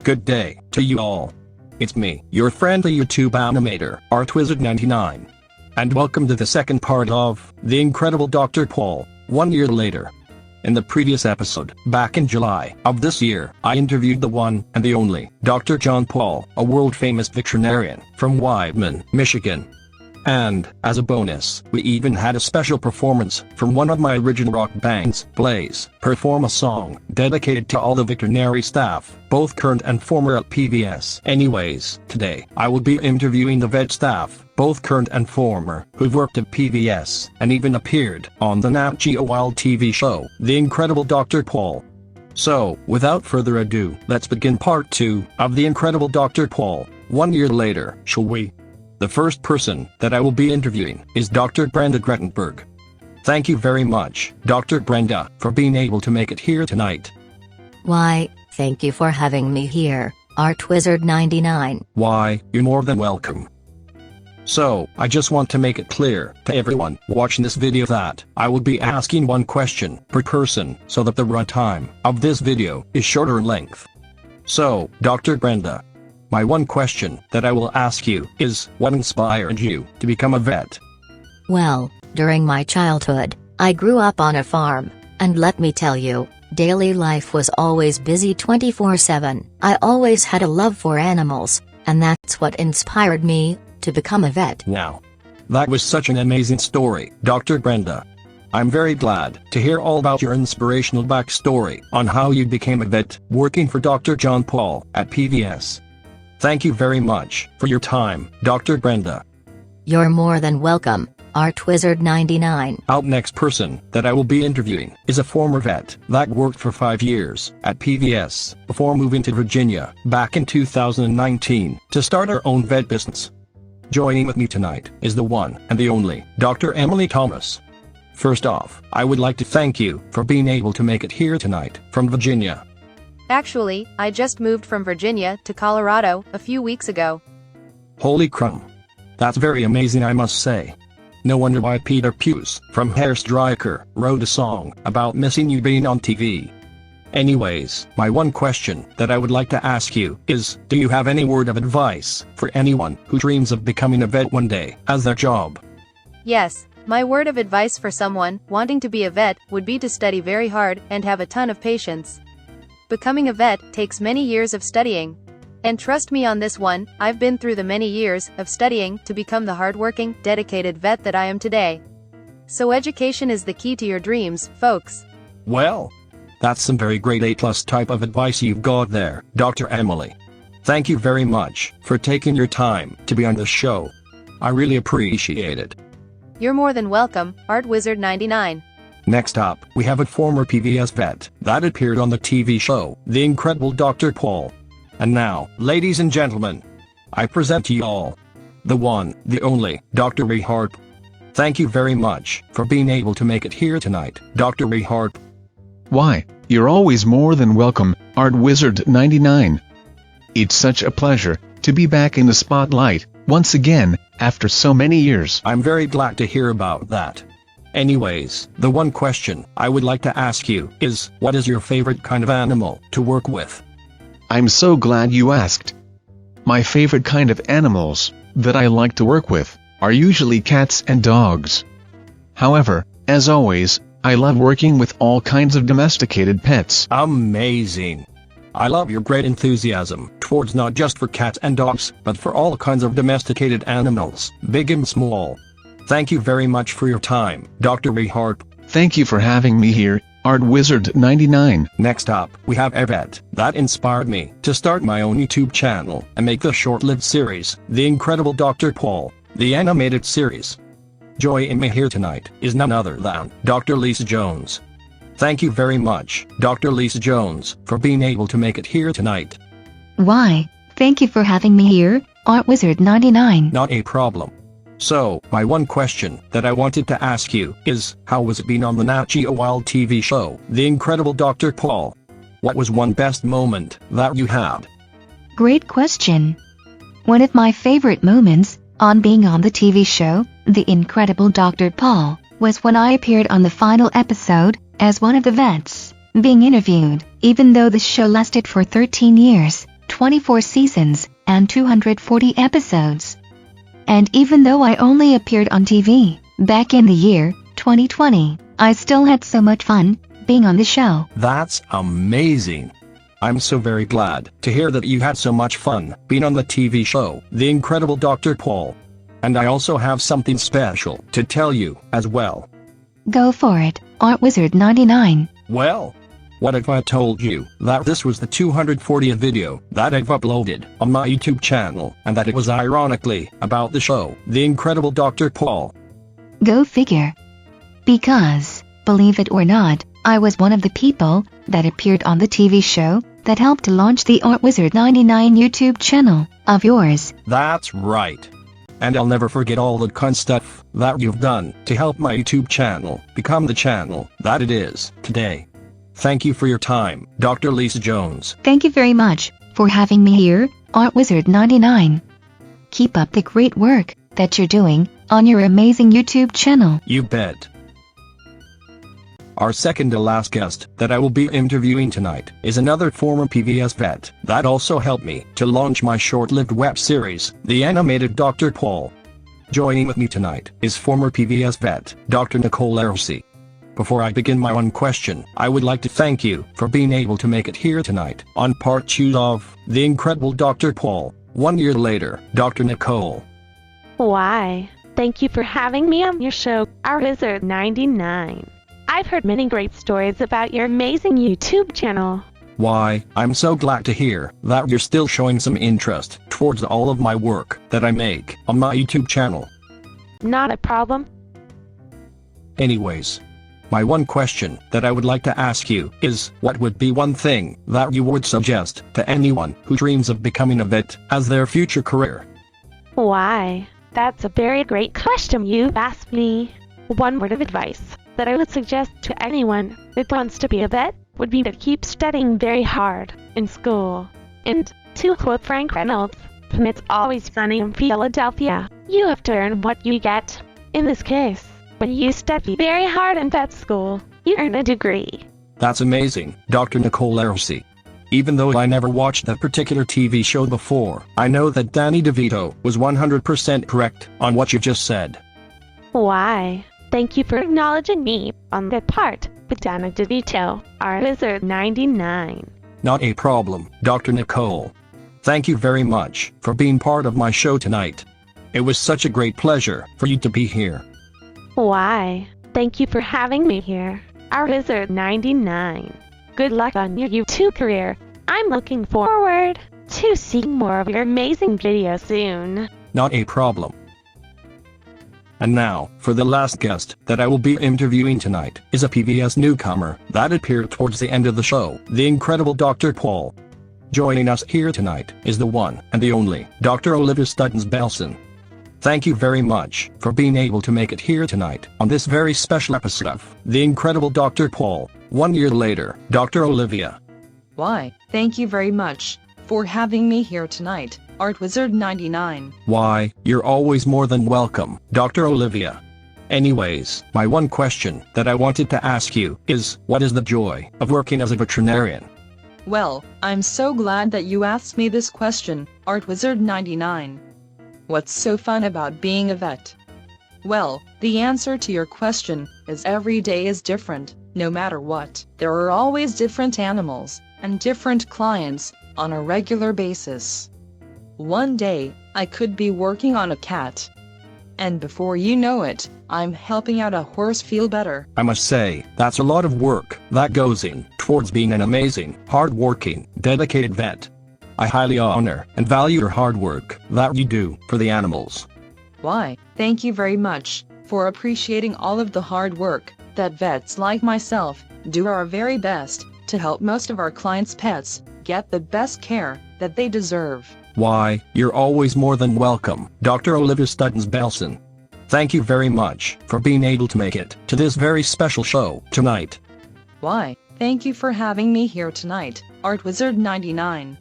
Good day to you all. It's me, your friendly YouTube animator, ArtWizard99. And welcome to the second part of The Incredible Dr. Pol, 1 year later. In the previous episode, back in July of this year, I interviewed the one and the only Dr. John Pol, a world-famous veterinarian from Weidman, Michigan. And, as a bonus, we even had a special performance from one of my original rock bands, Blaze, perform a song dedicated to all the veterinary staff, both current and former at PVS. Anyways, today, I will be interviewing the vet staff, both current and former, who've worked at PVS, and even appeared on the Nat Geo Wild TV show, The Incredible Dr. Pol. So, without further ado, let's begin part 2 of The Incredible Dr. Pol, 1 year later, shall we? The first person that I will be interviewing is Dr. Brenda Grettenberger. Thank you very much, Dr. Brenda, for being able to make it here tonight. Why, thank you for having me here, ArtWizard99. Why, you're more than welcome. So, I just want to make it clear to everyone watching this video that I will be asking one question per person so that the runtime of this video is shorter in length. So, Dr. Brenda, my one question that I will ask you is, what inspired you to become a vet? Well, during my childhood, I grew up on a farm, and let me tell you, daily life was always busy 24/7. I always had a love for animals, and that's what inspired me to become a vet. Now, that was such an amazing story, Dr. Brenda. I'm very glad to hear all about your inspirational backstory on how you became a vet working for Dr. John Pol at PVS. Thank you very much for your time, Dr. Brenda. You're more than welcome, ArtWizard99. Our next person that I will be interviewing is a former vet that worked for 5 years at PVS before moving to Virginia back in 2019 to start her own vet business. Joining with me tonight is the one and the only Dr. Emily Thomas. First off, I would like to thank you for being able to make it here tonight from Virginia. Actually, I just moved from Virginia to Colorado a few weeks ago. Holy crumb. That's very amazing, I must say. No wonder why Peter Puce from Hairstryker wrote a song about missing you being on TV. Anyways, my one question that I would like to ask you is, do you have any word of advice for anyone who dreams of becoming a vet one day as their job? Yes, my word of advice for someone wanting to be a vet would be to study very hard and have a ton of patience. Becoming a vet takes many years of studying. And trust me on this one, I've been through the many years of studying to become the hardworking, dedicated vet that I am today. So education is the key to your dreams, folks. Well, that's some very great A+ type of advice you've got there, Dr. Emily. Thank you very much for taking your time to be on the show. I really appreciate it. You're more than welcome, ArtWizard99. Next up, we have a former PVS vet that appeared on the TV show, The Incredible Dr. Pol. And now, ladies and gentlemen, I present to you all the one, the only, Dr. Harp. Thank you very much for being able to make it here tonight, Dr. Harp. Why, you're always more than welcome, ArtWizard99. It's such a pleasure to be back in the spotlight once again after so many years. I'm very glad to hear about that. Anyways, the one question I would like to ask you is, what is your favorite kind of animal to work with? I'm so glad you asked. My favorite kind of animals that I like to work with are usually cats and dogs. However, as always, I love working with all kinds of domesticated pets. Amazing. I love your great enthusiasm towards not just for cats and dogs, but for all kinds of domesticated animals, big and small. Thank you very much for your time, Dr. Harp. Thank you for having me here, ArtWizard99. Next up, we have a vet that inspired me to start my own YouTube channel and make the short-lived series, The Incredible Dr. Pol, the animated series. Joining me here tonight is none other than Dr. Lisa Jones. Thank you very much, Dr. Lisa Jones, for being able to make it here tonight. Why, thank you for having me here, ArtWizard99. Not a problem. So, my one question that I wanted to ask you is, how was it being on the Nat Geo Wild TV show, The Incredible Dr. Pol? What was one best moment that you had? Great question. One of my favorite moments on being on the TV show, The Incredible Dr. Pol, was when I appeared on the final episode as one of the vets being interviewed. Even though the show lasted for 13 years, 24 seasons, and 240 episodes. And even though I only appeared on TV back in the year 2020, I still had so much fun being on the show. That's amazing. I'm so very glad to hear that you had so much fun being on the TV show, The Incredible Dr. Pol. And I also have something special to tell you as well. Go for it, ArtWizard99. Well, what if I told you that this was the 240th video that I've uploaded on my YouTube channel, and that it was ironically about the show, The Incredible Dr. Pol? Go figure. Because, believe it or not, I was one of the people that appeared on the TV show that helped to launch the ArtWizard99 YouTube channel of yours. That's right. And I'll never forget all the kind stuff that you've done to help my YouTube channel become the channel that it is today. Thank you for your time, Dr. Lisa Jones. Thank you very much for having me here, ArtWizard99. Keep up the great work that you're doing on your amazing YouTube channel. You bet. Our second to last guest that I will be interviewing tonight is another former PVS vet that also helped me to launch my short-lived web series, The Animated Dr. Pol. Joining with me tonight is former PVS vet, Dr. Nicole Arcy. Before I begin my one question, I would like to thank you for being able to make it here tonight on part 2 of The Incredible Dr. Pol. 1 year later, Dr. Nicole. Why, thank you for having me on your show, ArtWizard99. I've heard many great stories about your amazing YouTube channel. Why, I'm so glad to hear that you're still showing some interest towards all of my work that I make on my YouTube channel. Not a problem. Anyways, my one question that I would like to ask you is, what would be one thing that you would suggest to anyone who dreams of becoming a vet as their future career? Why, that's a very great question you've asked me. One word of advice that I would suggest to anyone that wants to be a vet would be to keep studying very hard in school. And, to quote Frank Reynolds, "It's always sunny in Philadelphia. You have to earn what you get." In this case, when you study very hard in vet school, you earn a degree. That's amazing, Dr. Nicole Arcy. Even though I never watched that particular TV show before, I know that Danny DeVito was 100% correct on what you just said. Why, thank you for acknowledging me on that part with Danny DeVito, ArtWizard99. Not a problem, Dr. Nicole. Thank you very much for being part of my show tonight. It was such a great pleasure for you to be here. Why, thank you for having me here, ArtWizard99. Good luck on your YouTube career. I'm looking forward to seeing more of your amazing videos soon. Not a problem. And now, for the last guest that I will be interviewing tonight, is a PVS newcomer that appeared towards the end of the show, The Incredible Dr. Pol. Joining us here tonight is the one and the only, Dr. Olivia Stubbens-Belson. Thank you very much for being able to make it here tonight on this very special episode of The Incredible Dr. Pol. 1 year later, Dr. Olivia. Why, thank you very much for having me here tonight, ArtWizard99. Why, you're always more than welcome, Dr. Olivia. Anyways, my one question that I wanted to ask you is, what is the joy of working as a veterinarian? Well, I'm so glad that you asked me this question, ArtWizard99. What's so fun about being a vet? Well, the answer to your question is every day is different, no matter what. There are always different animals and different clients on a regular basis. One day, I could be working on a cat. And before you know it, I'm helping out a horse feel better. I must say, that's a lot of work that goes in towards being an amazing, hard-working, dedicated vet. I highly honor and value your hard work that you do for the animals. Why, thank you very much for appreciating all of the hard work that vets like myself do our very best to help most of our clients' pets get the best care that they deserve. Why, you're always more than welcome, Dr. Olivia Stubbens-Belson. Thank you very much for being able to make it to this very special show tonight. Why, thank you for having me here tonight, ArtWizard99.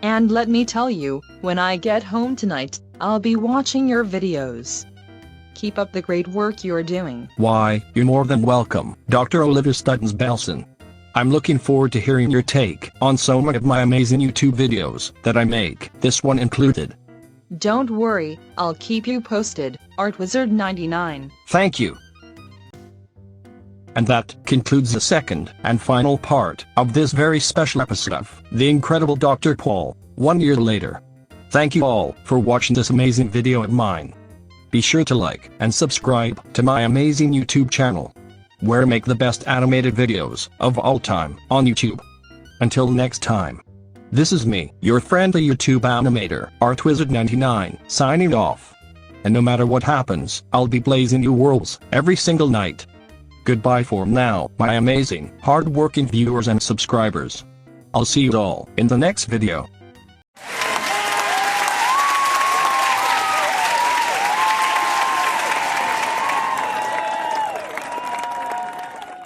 And let me tell you, when I get home tonight, I'll be watching your videos. Keep up the great work you're doing. Why, you're more than welcome, Dr. Olivia Stubbens-Belson. I'm looking forward to hearing your take on so many of my amazing YouTube videos that I make, this one included. Don't worry, I'll keep you posted, ArtWizard99. Thank you. And that concludes the second and final part of this very special episode of The Incredible Dr. Pol, 1 year later. Thank you all for watching this amazing video of mine. Be sure to like and subscribe to my amazing YouTube channel, where I make the best animated videos of all time on YouTube. Until next time, this is me, your friendly YouTube animator, ArtWizard99, signing off. And no matter what happens, I'll be blazing new worlds every single night. Goodbye for now, my amazing, hard-working viewers and subscribers. I'll see you all in the next video.